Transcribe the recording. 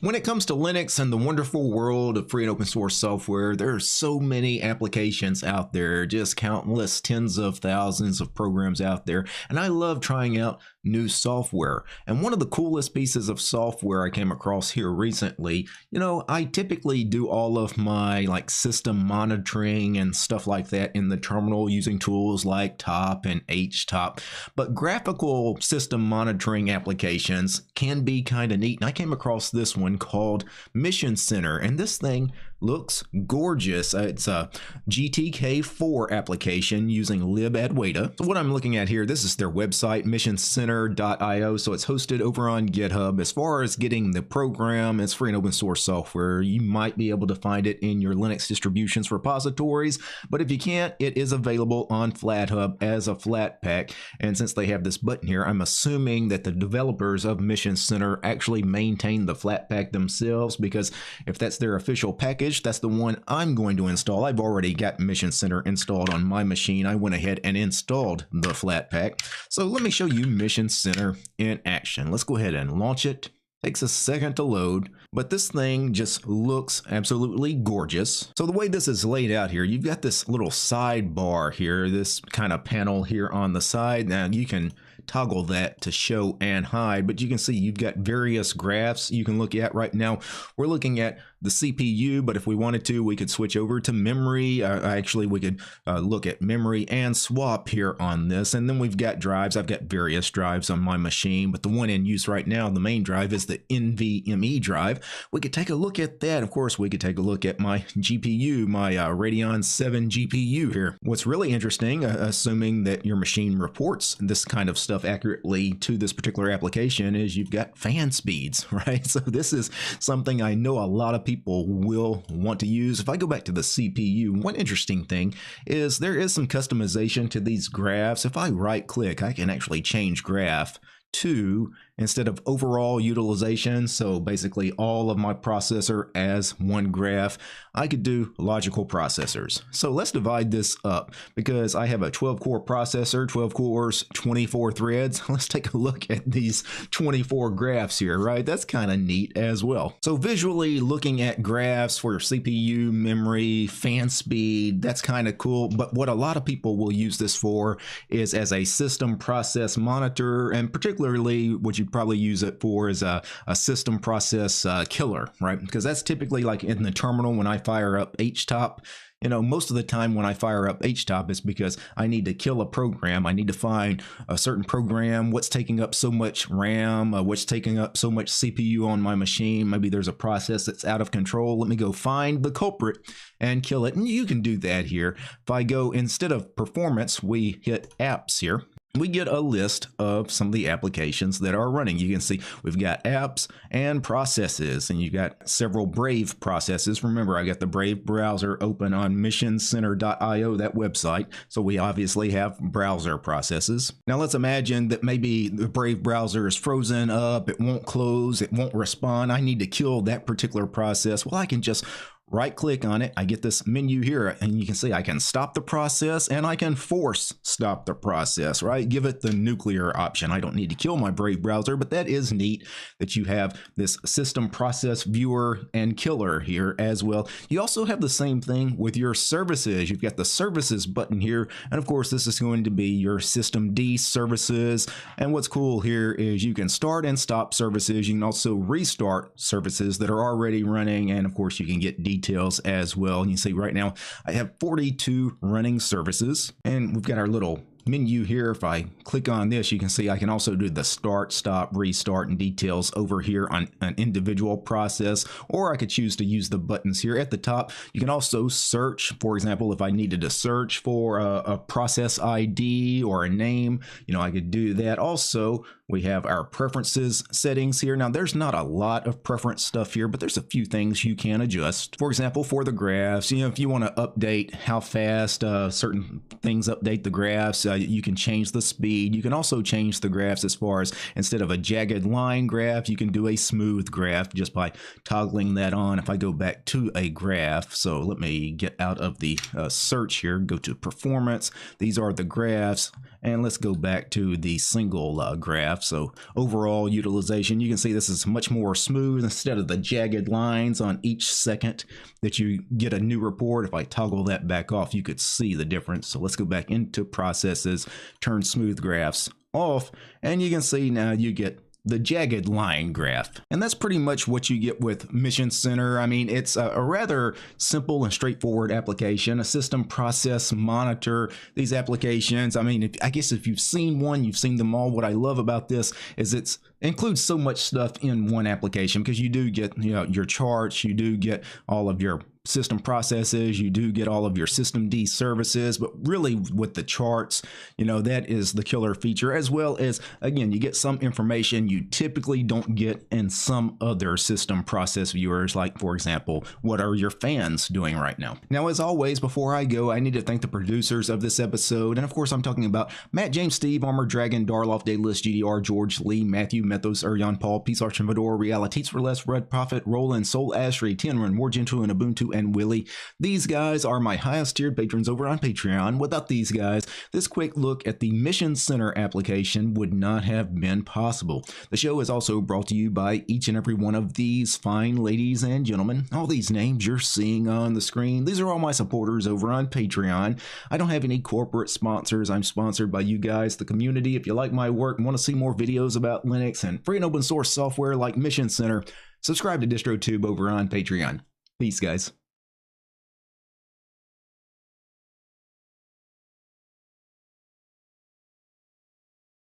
When it comes to Linux and the wonderful world of free and open source software, there are so many applications out there, just countless tens of thousands of programs out there, and I love trying out new software. And one of the coolest pieces of software I came across here recently, I typically do all of my system monitoring and stuff like that in the terminal using tools like Top and HTOP, but graphical system monitoring applications can be kind of neat. And I came across this one called Mission Center, and this thing looks gorgeous. It's a GTK4 application using libadwaita. So what I'm looking at here, this is their website, missioncenter.io. So it's hosted over on GitHub. As far as getting the program, it's free and open source software. You might be able to find it in your Linux distributions repositories, but if you can't, it is available on FlatHub as a Flatpak. And since they have this button here, I'm assuming that the developers of Mission Center actually maintain the Flatpak themselves, because if that's their official package, that's the one I'm going to install. I've already got Mission Center installed on my machine. I went ahead and installed the Flatpak. So let me show you Mission Center in action. Let's go ahead and launch it. Takes a second to load, but this thing just looks absolutely gorgeous. So the way this is laid out here, you've got this little sidebar here, this kind of panel here on the side. Now you can toggle that to show and hide, but you can see you've got various graphs you can look at. Right now we're looking at the CPU, but if we wanted to, we could switch over to memory. Actually, we could look at memory and swap here on this. And then we've got drives. I've got various drives on my machine, but the one in use right now, the main drive, is the NVMe drive. We could take a look at that. Of course, we could take a look at my GPU, my Radeon 7 GPU here. What's really interesting, assuming that your machine reports this kind of stuff accurately to this particular application, is you've got fan speeds, right? So this is something I know a lot of people will want to use. If I go back to the CPU, one interesting thing is there is some customization to these graphs. If I right click, I can actually change graph to, instead of overall utilization, so basically all of my processor as one graph, I could do logical processors. So let's divide this up, because I have a 12-core processor, 12 cores, 24 threads. Let's take a look at these 24 graphs here, right? That's kind of neat as well. So visually looking at graphs for your CPU, memory, fan speed, that's kind of cool. But what a lot of people will use this for is as a system process monitor, and particularly what you'd probably use it for is a system process killer, right? Because that's typically like in the terminal when I fire up HTOP. Most of the time when I fire up HTOP, it's because I need to kill a program. I need to find a certain program, what's taking up so much RAM, what's taking up so much CPU on my machine. Maybe there's a process that's out of control. Let me go find the culprit and kill it. And you can do that here. If I go, instead of performance, we hit apps here. We get a list of some of the applications that are running. You can see we've got apps and processes, and you've got several Brave processes. Remember, I got the Brave browser open on missioncenter.io, that website. So we obviously have browser processes. Now let's imagine that maybe the Brave browser is frozen up. It won't close. It won't respond. I need to kill that particular process. Well, I can just right click on it. I get this menu here, and you can see I can stop the process and I can force stop the process, right? Give it the nuclear option. I don't need to kill my Brave browser, but that is neat that you have this system process viewer and killer here as well. You also have the same thing with your services. You've got the services button here. And of course, this is going to be your systemd services. And what's cool here is you can start and stop services. You can also restart services that are already running. And of course, you can get details as well. And you see right now I have 42 running services, and we've got our little menu here. If I click on this, you can see I can also do the start, stop, restart, and details over here on an individual process, or I could choose to use the buttons here at the top. You can also search. For example, if I needed to search for a process ID or a name, I could do that. Also, we have our preferences settings here. Now, there's not a lot of preference stuff here, but there's a few things you can adjust. For example, for the graphs, if you want to update how fast certain things update the graphs, you can change the speed. You can also change the graphs as far as, instead of a jagged line graph, you can do a smooth graph just by toggling that on. If I go back to a graph, so let me get out of the search here, go to performance. These are the graphs. And let's go back to the single graph. So overall utilization, you can see this is much more smooth instead of the jagged lines on each second that you get a new report. If I toggle that back off, you could see the difference. So let's go back into processes, turn smooth graphs off, and you can see now you get the jagged line graph. And that's pretty much what you get with Mission Center. I mean, it's a rather simple and straightforward application, a system process monitor. These applications, I mean, I guess if you've seen one, you've seen them all. What I love about this is it includes so much stuff in one application, because you do get, you know, your charts, you do get all of your system processes, you do get all of your systemd services, but really with the charts, you know, that is the killer feature, as well as, again, you get some information you typically don't get in some other system process viewers, like, for example, what are your fans doing right now? Now, as always, before I go, I need to thank the producers of this episode, and of course, I'm talking about Matt, James, Steve, Armor Dragon, Darloff, Daedalus, GDR, George, Lee, Matthew, Methos, Urion, Paul, Peace Arch, Fedor, Realities for Less, Red Prophet, Roland, Soul, Ashray, Tenrin, More Gentoo, and Ubuntu, and Willie. These guys are my highest tiered patrons over on Patreon. Without these guys, this quick look at the Mission Center application would not have been possible. The show is also brought to you by each and every one of these fine ladies and gentlemen. All these names you're seeing on the screen, these are all my supporters over on Patreon. I don't have any corporate sponsors. I'm sponsored by you guys, the community. If you like my work and want to see more videos about Linux and free and open source software like Mission Center, subscribe to DistroTube over on Patreon. Peace, guys.